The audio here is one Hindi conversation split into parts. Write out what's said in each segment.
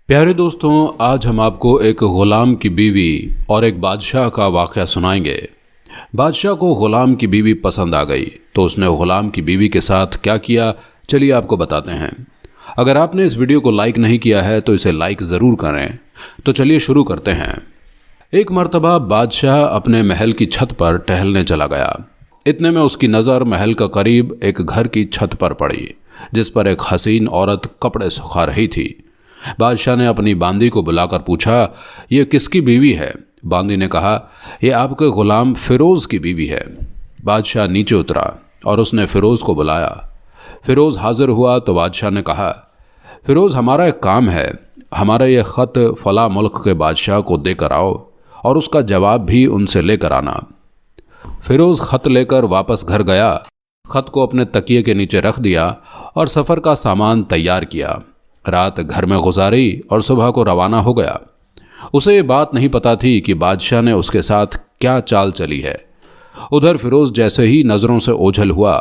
प्यारे दोस्तों, आज हम आपको एक ग़ुलाम की बीवी और एक बादशाह का वाक़या सुनाएंगे। बादशाह को ग़ुलाम की बीवी पसंद आ गई तो उसने ग़ुलाम की बीवी के साथ क्या किया, चलिए आपको बताते हैं। अगर आपने इस वीडियो को लाइक नहीं किया है तो इसे लाइक ज़रूर करें। तो चलिए शुरू करते हैं। एक मर्तबा बादशाह अपने महल की छत पर टहलने चला गया। इतने में उसकी नज़र महल का करीब एक घर की छत पर पड़ी जिस पर एक हसीन औरत कपड़े सुखा रही थी। बादशाह ने अपनी बांदी को बुलाकर पूछा, ये किसकी बीवी है? बांदी ने कहा, यह आपके ग़ुलाम फ़िरोज़ की बीवी है। बादशाह नीचे उतरा और उसने फ़िरोज़ को बुलाया। फ़िरोज़ हाजिर हुआ तो बादशाह ने कहा, फ़िरोज़, हमारा एक काम है, हमारा यह ख़त फ़ला मुल्क के बादशाह को देकर आओ और उसका जवाब भी उनसे लेकर आना। फ़िरोज़ ख़त लेकर वापस घर गया, ख़त को अपने तकिए के नीचे रख दिया और सफ़र का सामान तैयार किया। रात घर में गुजारी और सुबह को रवाना हो गया। उसे ये बात नहीं पता थी कि बादशाह ने उसके साथ क्या चाल चली है। उधर फ़िरोज़ जैसे ही नज़रों से ओझल हुआ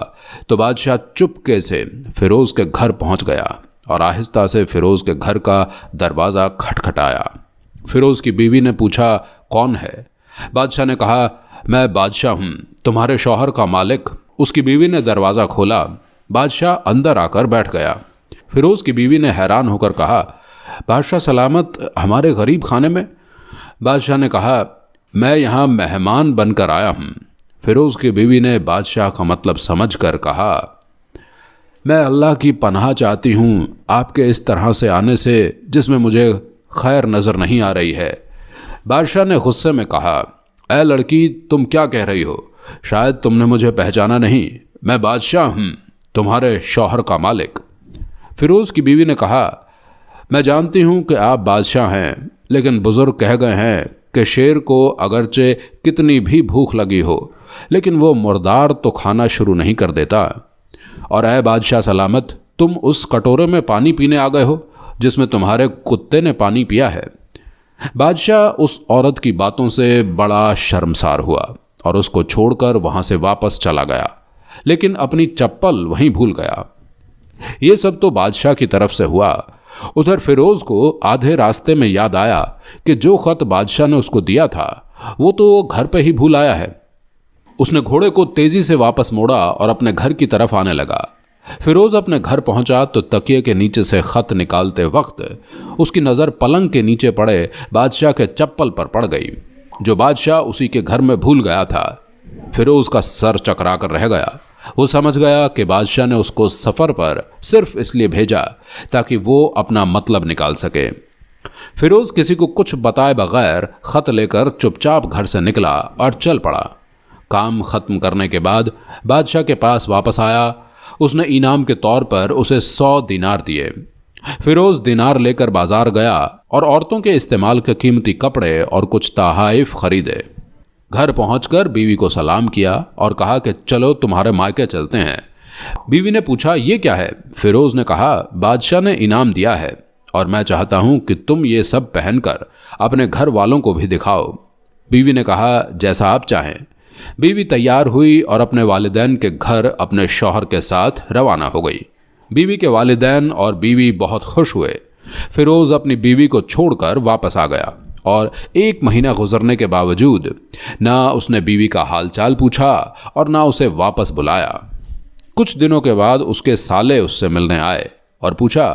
तो बादशाह चुपके से फ़िरोज़ के घर पहुंच गया और आहिस्ता से फ़िरोज़ के घर का दरवाज़ा खटखटाया। फ़िरोज़ की बीवी ने पूछा, कौन है? बादशाह ने कहा, मैं बादशाह हूँ, तुम्हारे शौहर का मालिक। उसकी बीवी ने दरवाज़ा खोला। बादशाह अंदर आकर बैठ गया। फ़िरोज़ की बीवी ने हैरान होकर कहा, बादशाह सलामत, हमारे गरीब खाने में? बादशाह ने कहा, मैं यहाँ मेहमान बनकर आया हूँ। फ़िरोज़ की बीवी ने बादशाह का मतलब समझकर कहा, मैं अल्लाह की पनाह चाहती हूँ आपके इस तरह से आने से जिसमें मुझे खैर नज़र नहीं आ रही है। बादशाह ने गुस्से में कहा, ऐ लड़की, तुम क्या कह रही हो? शायद तुमने मुझे पहचाना नहीं। मैं बादशाह हूँ, तुम्हारे शौहर का मालिक। फ़िरोज़ की बीवी ने कहा, मैं जानती हूँ कि आप बादशाह हैं, लेकिन बुज़ुर्ग कह गए हैं कि शेर को अगरचे कितनी भी भूख लगी हो लेकिन वो मुर्दार तो खाना शुरू नहीं कर देता। और ऐ बादशाह सलामत, तुम उस कटोरे में पानी पीने आ गए हो जिसमें तुम्हारे कुत्ते ने पानी पिया है। बादशाह उस औरत की बातों से बड़ा शर्मसार हुआ और उसको छोड़कर वहाँ से वापस चला गया, लेकिन अपनी चप्पल वहीं भूल गया। ये सब तो बादशाह की तरफ से हुआ। उधर फ़िरोज़ को आधे रास्ते में याद आया कि जो ख़त बादशाह ने उसको दिया था वो तो घर पे ही भूल आया है। उसने घोड़े को तेज़ी से वापस मोड़ा और अपने घर की तरफ आने लगा। फ़िरोज़ अपने घर पहुंचा तो तकिए के नीचे से ख़त निकालते वक्त उसकी नज़र पलंग के नीचे पड़े बादशाह के चप्पल पर पड़ गई जो बादशाह उसी के घर में भूल गया था। फ़िरोज़ का सर चकरा कर रह गया। वो समझ गया कि बादशाह ने उसको सफ़र पर सिर्फ इसलिए भेजा ताकि वो अपना मतलब निकाल सके। फ़िरोज़ किसी को कुछ बताए बगैर ख़त लेकर चुपचाप घर से निकला और चल पड़ा। काम ख़त्म करने के बाद बादशाह के पास वापस आया। उसने इनाम के तौर पर उसे 100 दिनार दिए। फ़िरोज़ दिनार लेकर बाज़ार गया और औरतों के इस्तेमाल के कीमती कपड़े और कुछ तोहफ़े ख़रीदे। घर पहुंचकर बीवी को सलाम किया और कहा कि चलो तुम्हारे मायके चलते हैं। बीवी ने पूछा, ये क्या है? फ़िरोज़ ने कहा, बादशाह ने इनाम दिया है और मैं चाहता हूं कि तुम ये सब पहनकर अपने घर वालों को भी दिखाओ। बीवी ने कहा, जैसा आप चाहें। बीवी तैयार हुई और अपने वालिदैन के घर अपने शौहर के साथ रवाना हो गई। बीवी के वालिदैन और बीवी बहुत खुश हुए। फ़िरोज़ अपनी बीवी को छोड़कर वापस आ गया और 1 महीना गुजरने के बावजूद ना उसने बीवी का हालचाल पूछा और ना उसे वापस बुलाया। कुछ दिनों के बाद उसके साले उससे मिलने आए और पूछा,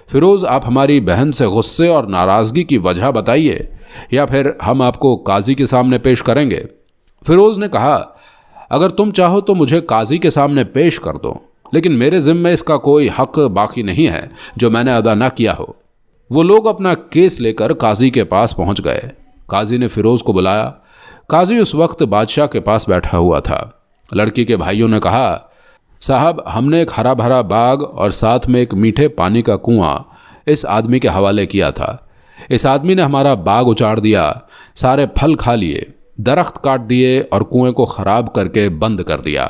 फ़िरोज़, आप हमारी बहन से गुस्से और नाराज़गी की वजह बताइए या फिर हम आपको काजी के सामने पेश करेंगे। फ़िरोज़ ने कहा, अगर तुम चाहो तो मुझे काजी के सामने पेश कर दो, लेकिन मेरे ज़िम्मे इसका कोई हक़ बाकी नहीं है जो मैंने अदा न किया हो। वो लोग अपना केस लेकर काजी के पास पहुंच गए। काजी ने फ़िरोज़ को बुलाया। काजी उस वक्त बादशाह के पास बैठा हुआ था। लड़की के भाइयों ने कहा, साहब, हमने एक हरा भरा बाग और साथ में एक मीठे पानी का कुआं इस आदमी के हवाले किया था। इस आदमी ने हमारा बाग उजाड़ दिया, सारे फल खा लिए, दरख्त काट दिए और कुएं को ख़राब करके बंद कर दिया।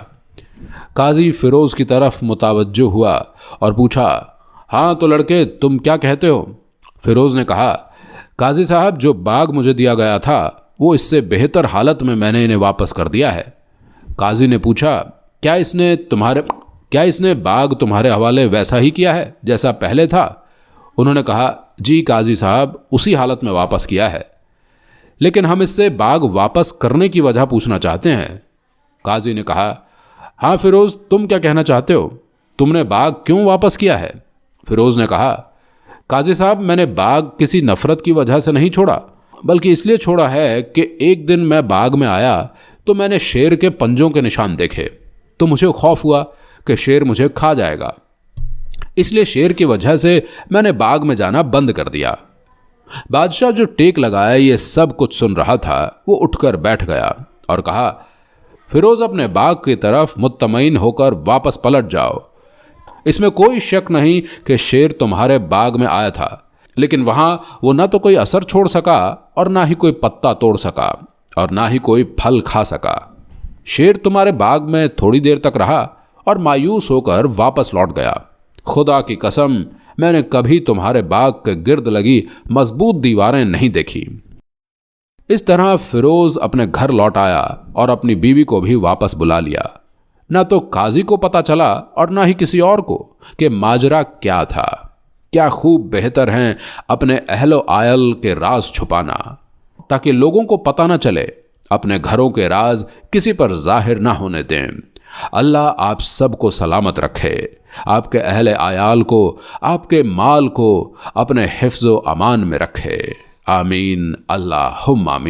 काजी फ़िरोज़ की तरफ मुतवज्जो हुआ और पूछा, हाँ तो लड़के, तुम क्या कहते हो? फ़िरोज़ ने कहा, काजी साहब, जो बाग मुझे दिया गया था वो इससे बेहतर हालत में मैंने इन्हें वापस कर दिया है। काजी ने पूछा, क्या इसने बाग तुम्हारे हवाले वैसा ही किया है जैसा पहले था? उन्होंने कहा, जी काजी साहब, उसी हालत में वापस किया है, लेकिन हम इससे बाग वापस करने की वजह पूछना चाहते हैं। काजी ने कहा, हाँ फिरोज़, तुम क्या कहना चाहते हो? तुमने बाग क्यों वापस किया है? फिरोज़ ने कहा, काजी साहब, मैंने बाग किसी नफ़रत की वजह से नहीं छोड़ा, बल्कि इसलिए छोड़ा है कि एक दिन मैं बाग में आया तो मैंने शेर के पंजों के निशान देखे, तो मुझे खौफ हुआ कि शेर मुझे खा जाएगा। इसलिए शेर की वजह से मैंने बाग में जाना बंद कर दिया। बादशाह जो टेक लगाए ये सब कुछ सुन रहा था, वो उठकर बैठ गया और कहा, फिरोज़, अपने बाग की तरफ मुत्तमईन होकर वापस पलट जाओ। इसमें कोई शक नहीं कि शेर तुम्हारे बाग में आया था, लेकिन वहां वो ना तो कोई असर छोड़ सका और ना ही कोई पत्ता तोड़ सका और ना ही कोई फल खा सका। शेर तुम्हारे बाग में थोड़ी देर तक रहा और मायूस होकर वापस लौट गया। खुदा की कसम, मैंने कभी तुम्हारे बाग के गिर्द लगी मजबूत दीवारें नहीं देखी। इस तरह फिरोज अपने घर लौट आया और अपनी बीवी को भी वापस बुला लिया। ना तो काजी को पता चला और ना ही किसी और को कि माजरा क्या था। क्या खूब बेहतर हैं अपने अहलो आयल के राज छुपाना, ताकि लोगों को पता ना चले, अपने घरों के राज किसी पर जाहिर ना होने दें। अल्लाह आप सबको सलामत रखे, आपके अहले आयाल को, आपके माल को अपने हिफ्ज़ो अमान में रखे। आमीन, अल्लाहुम्मा आमीन।